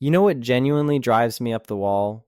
You know what genuinely drives me up the wall?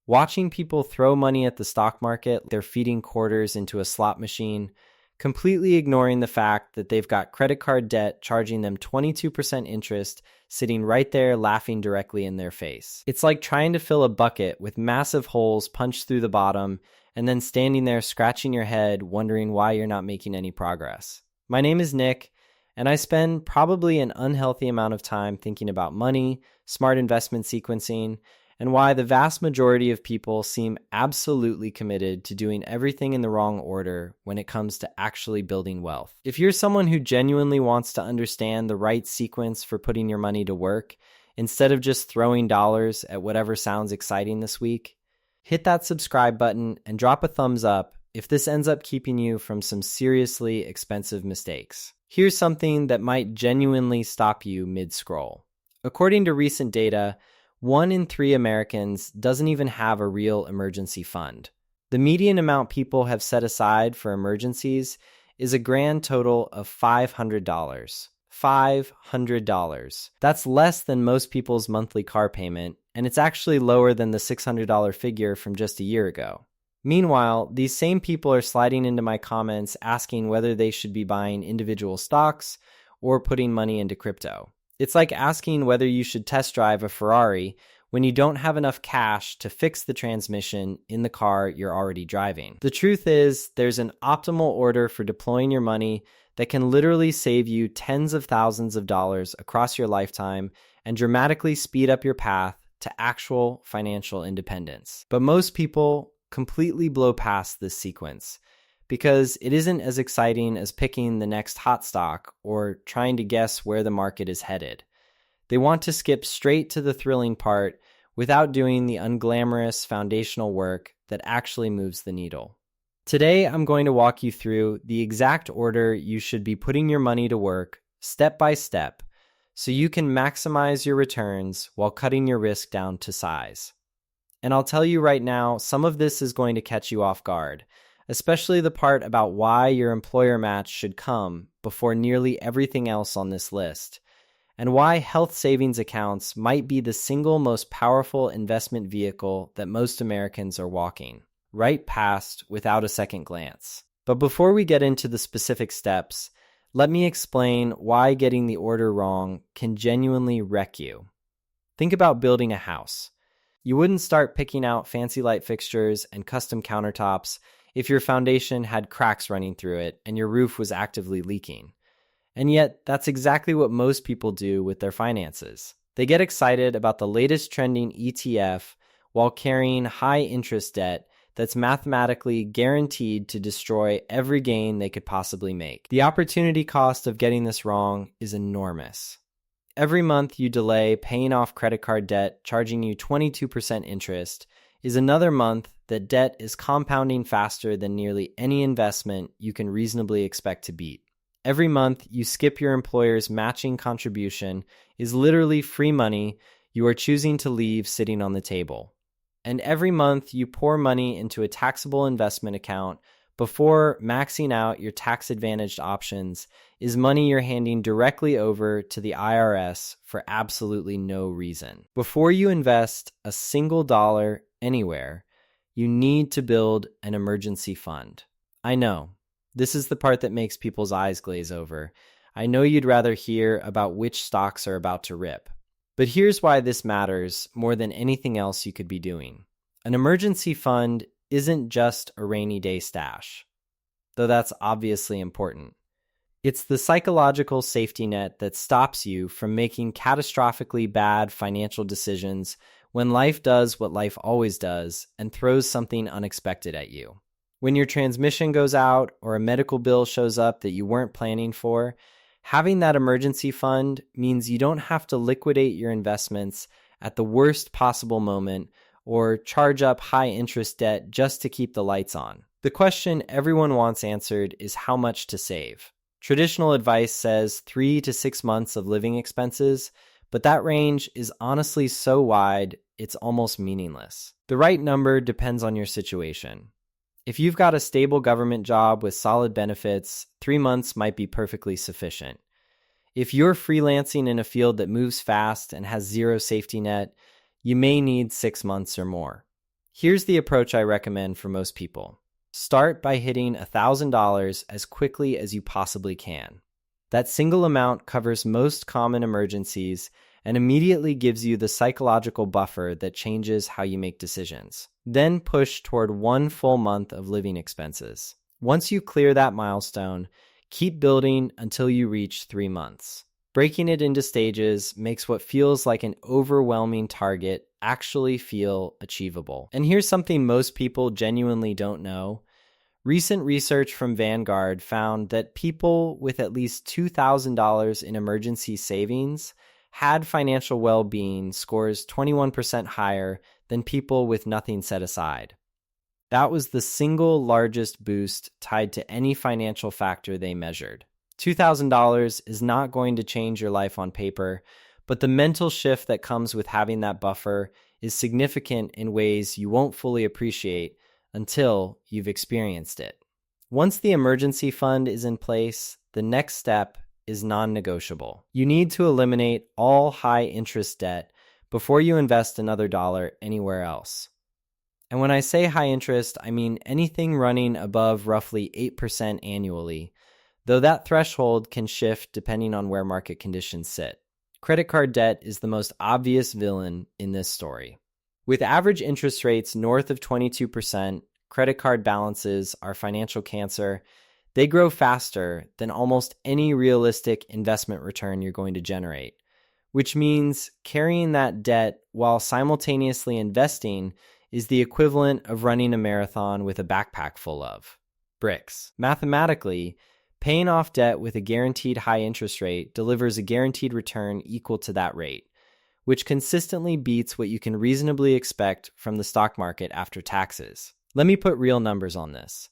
Watching people throw money at the stock market, they're feeding quarters into a slot machine, completely ignoring the fact that they've got credit card debt charging them 22% interest sitting right there laughing directly in their face. It's like trying to fill a bucket with massive holes punched through the bottom and then standing there scratching your head wondering why you're not making any progress. My name is Nick, and I spend probably an unhealthy amount of time thinking about money, smart investment sequencing, and why the vast majority of people seem absolutely committed to doing everything in the wrong order when it comes to actually building wealth. If you're someone who genuinely wants to understand the right sequence for putting your money to work, instead of just throwing dollars at whatever sounds exciting this week, hit that subscribe button and drop a thumbs up if this ends up keeping you from some seriously expensive mistakes. Here's something that might genuinely stop you mid-scroll. According to recent data, 1 in 3 Americans doesn't even have a real emergency fund. The median amount people have set aside for emergencies is a grand total of $500. $500. That's less than most people's monthly car payment, and it's actually lower than the $600 figure from just a year ago. Meanwhile, these same people are sliding into my comments asking whether they should be buying individual stocks or putting money into crypto. It's like asking whether you should test drive a Ferrari when you don't have enough cash to fix the transmission in the car you're already driving. The truth is, there's an optimal order for deploying your money that can literally save you tens of thousands of dollars across your lifetime and dramatically speed up your path to actual financial independence. But most people completely blow past this sequence, because it isn't as exciting as picking the next hot stock or trying to guess where the market is headed. They want to skip straight to the thrilling part without doing the unglamorous foundational work that actually moves the needle. Today, I'm going to walk you through the exact order you should be putting your money to work, step by step, so you can maximize your returns while cutting your risk down to size. And I'll tell you right now, some of this is going to catch you off guard, especially the part about why your employer match should come before nearly everything else on this list, and why health savings accounts might be the single most powerful investment vehicle that most Americans are walking right past without a second glance. But before we get into the specific steps, let me explain why getting the order wrong can genuinely wreck you. Think about building a house. You wouldn't start picking out fancy light fixtures and custom countertops if your foundation had cracks running through it and your roof was actively leaking. And yet, that's exactly what most people do with their finances. They get excited about the latest trending ETF while carrying high interest debt that's mathematically guaranteed to destroy every gain they could possibly make. The opportunity cost of getting this wrong is enormous. Every month you delay paying off credit card debt charging you 22% interest is another month that debt is compounding faster than nearly any investment you can reasonably expect to beat. Every month you skip your employer's matching contribution is literally free money you are choosing to leave sitting on the table. And every month you pour money into a taxable investment account before maxing out your tax-advantaged options is money you're handing directly over to the IRS for absolutely no reason. Before you invest a single dollar anywhere, you need to build an emergency fund. I know, this is the part that makes people's eyes glaze over. I know you'd rather hear about which stocks are about to rip. But here's why this matters more than anything else you could be doing. An emergency fund isn't just a rainy day stash, though that's obviously important. It's the psychological safety net that stops you from making catastrophically bad financial decisions when life does what life always does and throws something unexpected at you. When your transmission goes out or a medical bill shows up that you weren't planning for, having that emergency fund means you don't have to liquidate your investments at the worst possible moment or charge up high interest debt just to keep the lights on. The question everyone wants answered is how much to save. Traditional advice says 3 to 6 months of living expenses, but that range is honestly so wide, it's almost meaningless. The right number depends on your situation. If you've got a stable government job with solid benefits, 3 months might be perfectly sufficient. If you're freelancing in a field that moves fast and has zero safety net, you may need 6 months or more. Here's the approach I recommend for most people. Start by hitting $1,000 as quickly as you possibly can. That single amount covers most common emergencies and immediately gives you the psychological buffer that changes how you make decisions. Then push toward 1 full month of living expenses. Once you clear that milestone, keep building until you reach 3 months. Breaking it into stages makes what feels like an overwhelming target actually feel achievable. And here's something most people genuinely don't know. Recent research from Vanguard found that people with at least $2,000 in emergency savings had financial well-being scores 21% higher than people with nothing set aside. That was the single largest boost tied to any financial factor they measured. $2,000 is not going to change your life on paper, but the mental shift that comes with having that buffer is significant in ways you won't fully appreciate until you've experienced it. Once the emergency fund is in place, the next step is non-negotiable. You need to eliminate all high-interest debt before you invest another dollar anywhere else. And when I say high interest, I mean anything running above roughly 8% annually, though that threshold can shift depending on where market conditions sit. Credit card debt is the most obvious villain in this story. With average interest rates north of 22%, credit card balances are financial cancer. They grow faster than almost any realistic investment return you're going to generate, which means carrying that debt while simultaneously investing is the equivalent of running a marathon with a backpack full of bricks. Mathematically, paying off debt with a guaranteed high interest rate delivers a guaranteed return equal to that rate, which consistently beats what you can reasonably expect from the stock market after taxes. Let me put real numbers on this.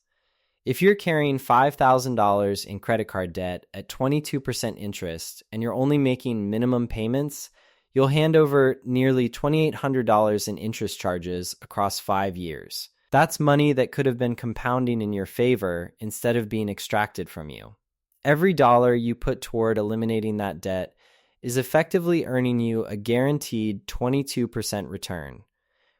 If you're carrying $5,000 in credit card debt at 22% interest and you're only making minimum payments, you'll hand over nearly $2,800 in interest charges across 5 years. That's money that could have been compounding in your favor instead of being extracted from you. Every dollar you put toward eliminating that debt is effectively earning you a guaranteed 22% return,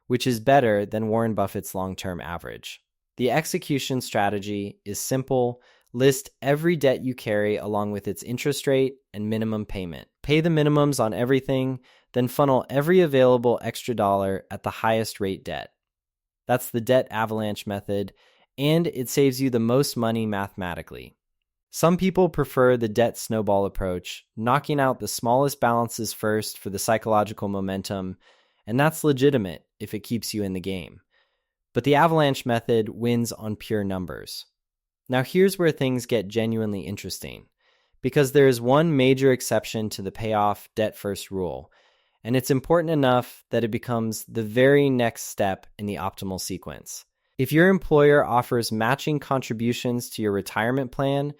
which is better than Warren Buffett's long-term average. The execution strategy is simple. List every debt you carry along with its interest rate and minimum payment. Pay the minimums on everything, then funnel every available extra dollar at the highest rate debt. That's the debt avalanche method, and it saves you the most money mathematically. Some people prefer the debt snowball approach, knocking out the smallest balances first for the psychological momentum, and that's legitimate if it keeps you in the game. But the avalanche method wins on pure numbers. Now here's where things get genuinely interesting, because there is one major exception to the payoff debt first rule, and it's important enough that it becomes the very next step in the optimal sequence. If your employer offers matching contributions to your retirement plan,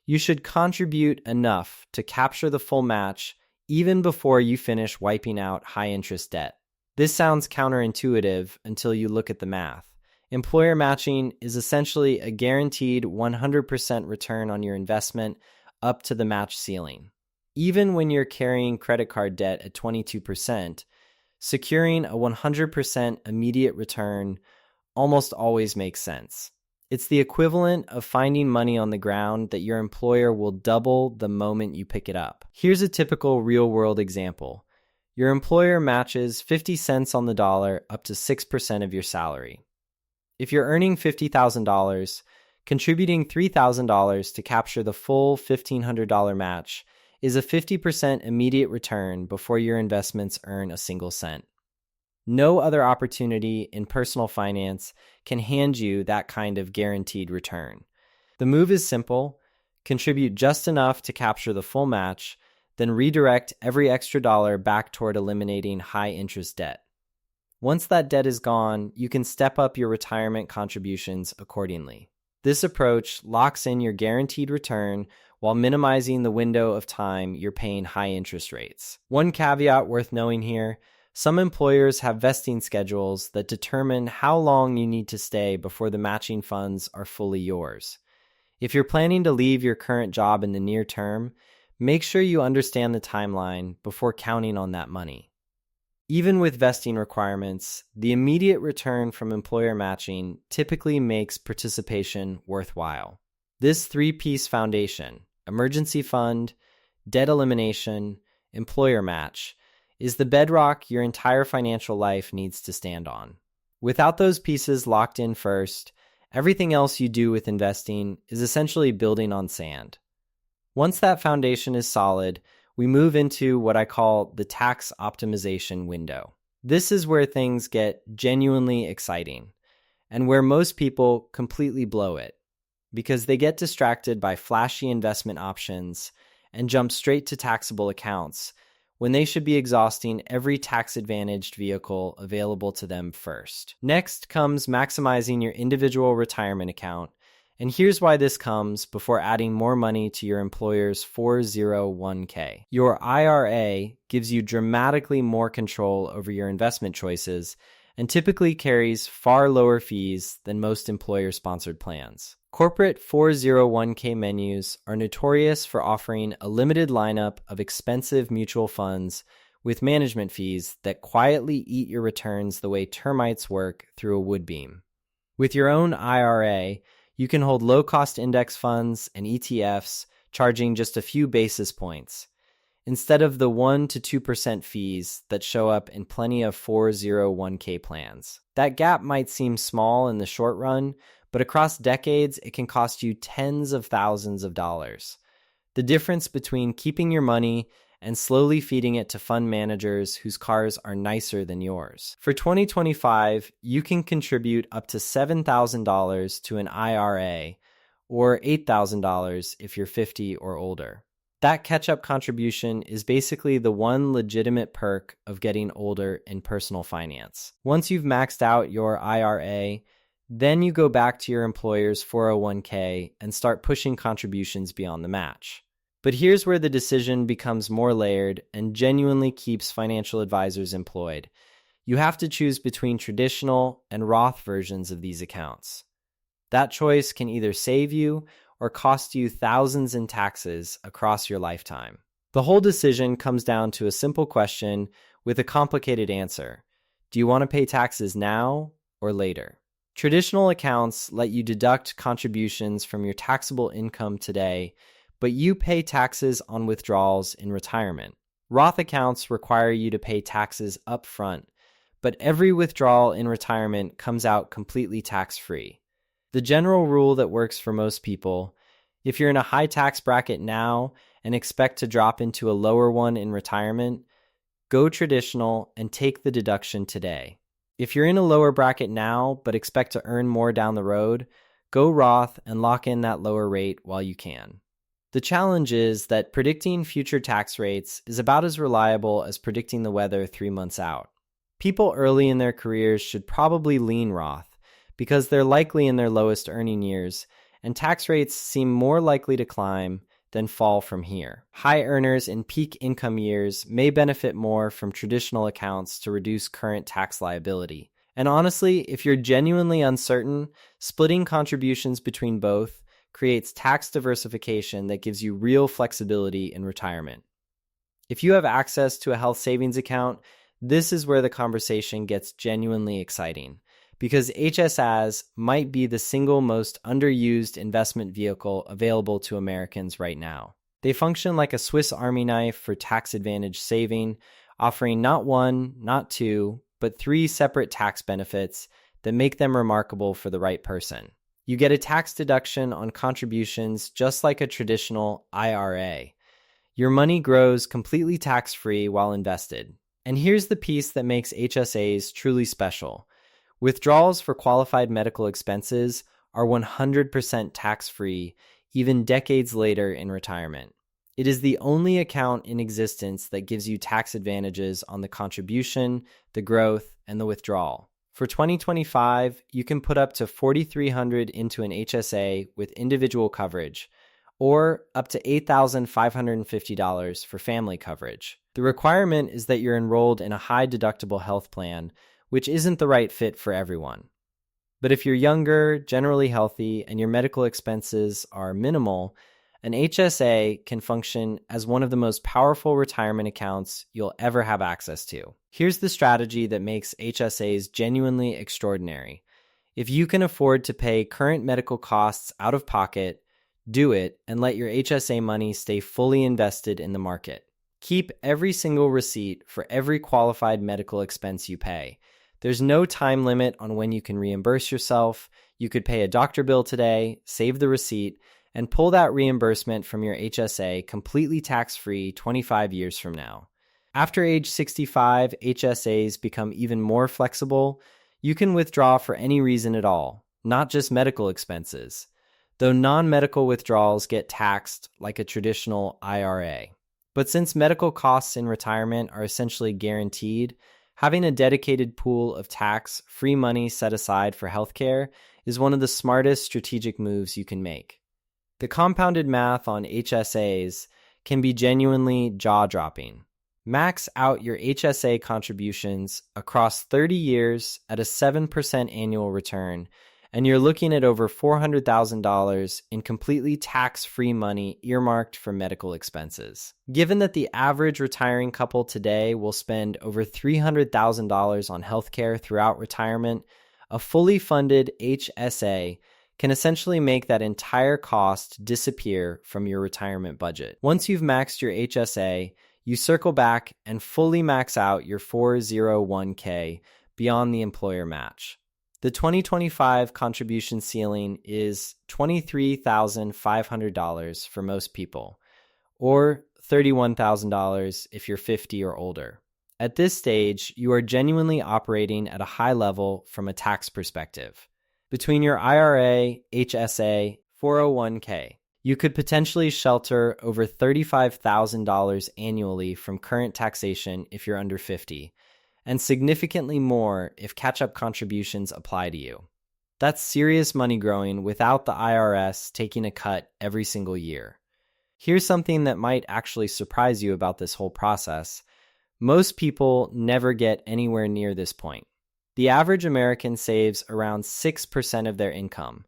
you should contribute enough to capture the full match even before you finish wiping out high-interest debt. This sounds counterintuitive until you look at the math. Employer matching is essentially a guaranteed 100% return on your investment up to the match ceiling. Even when you're carrying credit card debt at 22%, securing a 100% immediate return almost always makes sense. It's the equivalent of finding money on the ground that your employer will double the moment you pick it up. Here's a typical real-world example. Your employer matches 50 cents on the dollar up to 6% of your salary. If you're earning $50,000, contributing $3,000 to capture the full $1,500 match is a 50% immediate return before your investments earn a single cent. No other opportunity in personal finance can hand you that kind of guaranteed return. The move is simple. Contribute just enough to capture the full match, then redirect every extra dollar back toward eliminating high-interest debt. Once that debt is gone, you can step up your retirement contributions accordingly. This approach locks in your guaranteed return while minimizing the window of time you're paying high interest rates. One caveat worth knowing here: some employers have vesting schedules that determine how long you need to stay before the matching funds are fully yours. If you're planning to leave your current job in the near term, Make sure you understand the timeline before counting on that money. Even with vesting requirements, the immediate return from employer matching typically makes participation worthwhile. This three-piece foundation, emergency fund, debt elimination, employer match, is the bedrock your entire financial life needs to stand on. Without those pieces locked in first, everything else you do with investing is essentially building on sand. Once that foundation is solid, we move into what I call the tax optimization window. This is where things get genuinely exciting, and where most people completely blow it, because they get distracted by flashy investment options and jump straight to taxable accounts when they should be exhausting every tax-advantaged vehicle available to them first. Next comes maximizing your individual retirement account, and here's why this comes before adding more money to your employer's 401k. Your IRA gives you dramatically more control over your investment choices and typically carries far lower fees than most employer-sponsored plans. Corporate 401k menus are notorious for offering a limited lineup of expensive mutual funds with management fees that quietly eat your returns the way termites work through a wood beam. With your own IRA, you can hold low-cost index funds and ETFs charging just a few basis points, instead of the 1 to 2% fees that show up in plenty of 401k plans. That gap might seem small in the short run, but across decades, it can cost you tens of thousands of dollars. The difference between keeping your money and slowly feeding it to fund managers whose cars are nicer than yours. For 2025, you can contribute up to $7,000 to an IRA, or $8,000 if you're 50 or older. That catch-up contribution is basically the one legitimate perk of getting older in personal finance. Once you've maxed out your IRA, then you go back to your employer's 401k and start pushing contributions beyond the match. But here's where the decision becomes more layered and genuinely keeps financial advisors employed. You have to choose between traditional and Roth versions of these accounts. That choice can either save you or cost you thousands in taxes across your lifetime. The whole decision comes down to a simple question with a complicated answer. Do you want to pay taxes now or later? Traditional accounts let you deduct contributions from your taxable income today, but you pay taxes on withdrawals in retirement. Roth accounts require you to pay taxes up front, but every withdrawal in retirement comes out completely tax-free. The general rule that works for most people: if you're in a high tax bracket now and expect to drop into a lower one in retirement, go traditional and take the deduction today. If you're in a lower bracket now but expect to earn more down the road, go Roth and lock in that lower rate while you can. The challenge is that predicting future tax rates is about as reliable as predicting the weather 3 months out. People early in their careers should probably lean Roth because they're likely in their lowest earning years, and tax rates seem more likely to climb than fall from here. High earners in peak income years may benefit more from traditional accounts to reduce current tax liability. And honestly, if you're genuinely uncertain, splitting contributions between both creates tax diversification that gives you real flexibility in retirement. If you have access to a health savings account, this is where the conversation gets genuinely exciting, because HSAs might be the single most underused investment vehicle available to Americans right now. They function like a Swiss Army knife for tax-advantaged saving, offering not one, not two, but 3 separate tax benefits that make them remarkable for the right person. You get a tax deduction on contributions just like a traditional IRA. Your money grows completely tax-free while invested. And here's the piece that makes HSAs truly special. Withdrawals for qualified medical expenses are 100% tax-free, even decades later in retirement. It is the only account in existence that gives you tax advantages on the contribution, the growth, and the withdrawal. For 2025, you can put up to $4,300 into an HSA with individual coverage, or up to $8,550 for family coverage. The requirement is that you're enrolled in a high-deductible health plan, which isn't the right fit for everyone. But if you're younger, generally healthy, and your medical expenses are minimal, An HSA can function as one of the most powerful retirement accounts you'll ever have access to. Here's the strategy that makes HSAs genuinely extraordinary. If you can afford to pay current medical costs out of pocket, do it and let your HSA money stay fully invested in the market. Keep every single receipt for every qualified medical expense you pay. There's no time limit on when you can reimburse yourself. You could pay a doctor bill today, save the receipt, and pull that reimbursement from your HSA completely tax-free 25 years from now. After age 65, HSAs become even more flexible. You can withdraw for any reason at all, not just medical expenses, though non-medical withdrawals get taxed like a traditional IRA. But since medical costs in retirement are essentially guaranteed, having a dedicated pool of tax-free money set aside for healthcare is one of the smartest strategic moves you can make. The compounded math on HSAs can be genuinely jaw-dropping. Max out your HSA contributions across 30 years at a 7% annual return, and you're looking at over $400,000 in completely tax-free money earmarked for medical expenses. Given that the average retiring couple today will spend over $300,000 on healthcare throughout retirement, a fully funded HSA can essentially make that entire cost disappear from your retirement budget. Once you've maxed your HSA, you circle back and fully max out your 401k beyond the employer match. The 2025 contribution ceiling is $23,500 for most people, or $31,000 if you're 50 or older. At this stage, you are genuinely operating at a high level from a tax perspective. Between your IRA, HSA, 401k, you could potentially shelter over $35,000 annually from current taxation if you're under 50, and significantly more if catch-up contributions apply to you. That's serious money growing without the IRS taking a cut every single year. Here's something that might actually surprise you about this whole process. Most people never get anywhere near this point. The average American saves around 6% of their income,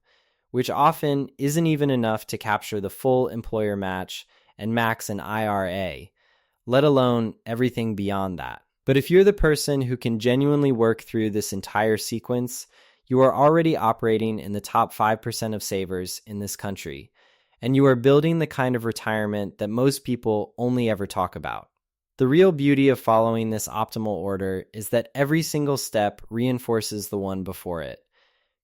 which often isn't even enough to capture the full employer match and max an IRA, let alone everything beyond that. But if you're the person who can genuinely work through this entire sequence, you are already operating in the top 5% of savers in this country, and you are building the kind of retirement that most people only ever talk about. The real beauty of following this optimal order is that every single step reinforces the one before it,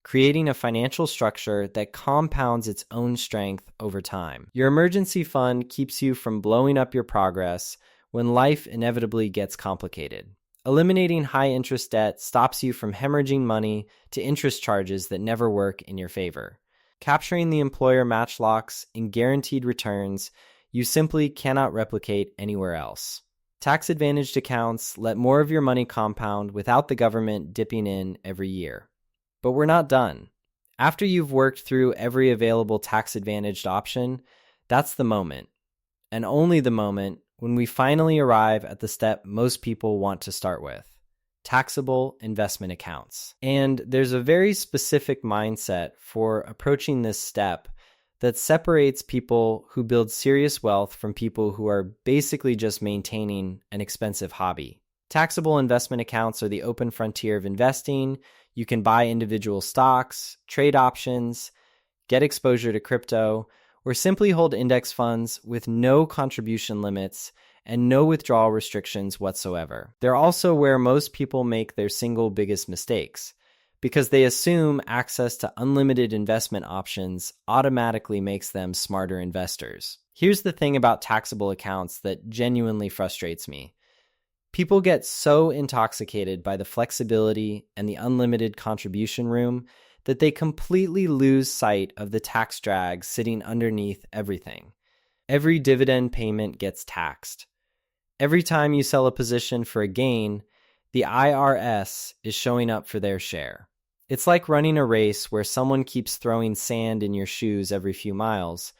creating a financial structure that compounds its own strength over time. Your emergency fund keeps you from blowing up your progress when life inevitably gets complicated. Eliminating high-interest debt stops you from hemorrhaging money to interest charges that never work in your favor. Capturing the employer match locks in guaranteed returns you simply cannot replicate anywhere else. Tax-advantaged accounts let more of your money compound without the government dipping in every year. But we're not done. After you've worked through every available tax-advantaged option, that's the moment, and only the moment, when we finally arrive at the step most people want to start with: taxable investment accounts. And there's a very specific mindset for approaching this step that separates people who build serious wealth from people who are basically just maintaining an expensive hobby. Taxable investment accounts are the open frontier of investing. You can buy individual stocks, trade options, get exposure to crypto, or simply hold index funds with no contribution limits and no withdrawal restrictions whatsoever. They're also where most people make their single biggest mistakes, because they assume access to unlimited investment options automatically makes them smarter investors. Here's the thing about taxable accounts that genuinely frustrates me. People get so intoxicated by the flexibility and the unlimited contribution room that they completely lose sight of the tax drag sitting underneath everything. Every dividend payment gets taxed. Every time you sell a position for a gain, the IRS is showing up for their share. It's like running a race where someone keeps throwing sand in your shoes every few miles.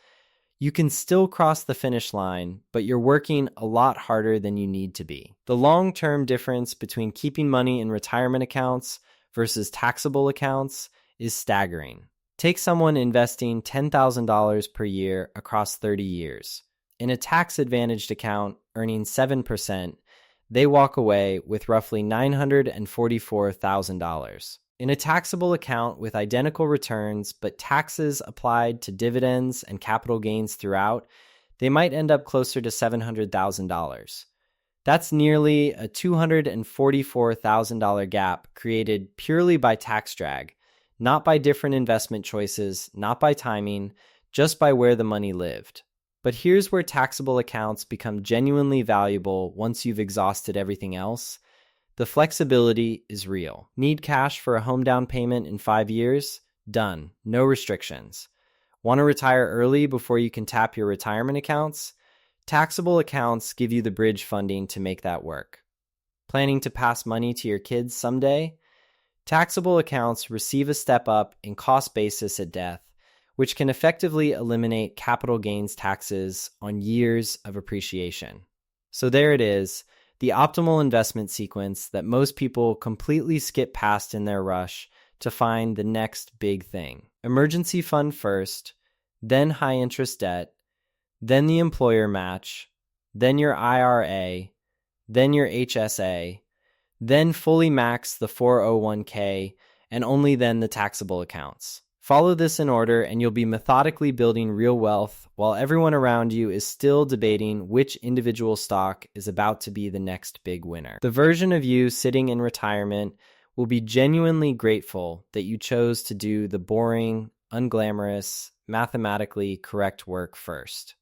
You can still cross the finish line, but you're working a lot harder than you need to be. The long-term difference between keeping money in retirement accounts versus taxable accounts is staggering. Take someone investing $10,000 per year across 30 years. In a tax-advantaged account earning 7%, they walk away with roughly $944,000. In a taxable account with identical returns but taxes applied to dividends and capital gains throughout, they might end up closer to $700,000. That's nearly a $244,000 gap created purely by tax drag, not by different investment choices, not by timing, just by where the money lived. But here's where taxable accounts become genuinely valuable once you've exhausted everything else. The flexibility is real. Need cash for a home down payment in 5 years? Done. No restrictions. Want to retire early before you can tap your retirement accounts? Taxable accounts give you the bridge funding to make that work. Planning to pass money to your kids someday? Taxable accounts receive a step up in cost basis at death, which can effectively eliminate capital gains taxes on years of appreciation. So there it is, the optimal investment sequence that most people completely skip past in their rush to find the next big thing. Emergency fund first, then high interest debt, then the employer match, then your IRA, then your HSA, then fully max the 401k, and only then the taxable accounts. Follow this in order and you'll be methodically building real wealth while everyone around you is still debating which individual stock is about to be the next big winner. The version of you sitting in retirement will be genuinely grateful that you chose to do the boring, unglamorous, mathematically correct work first.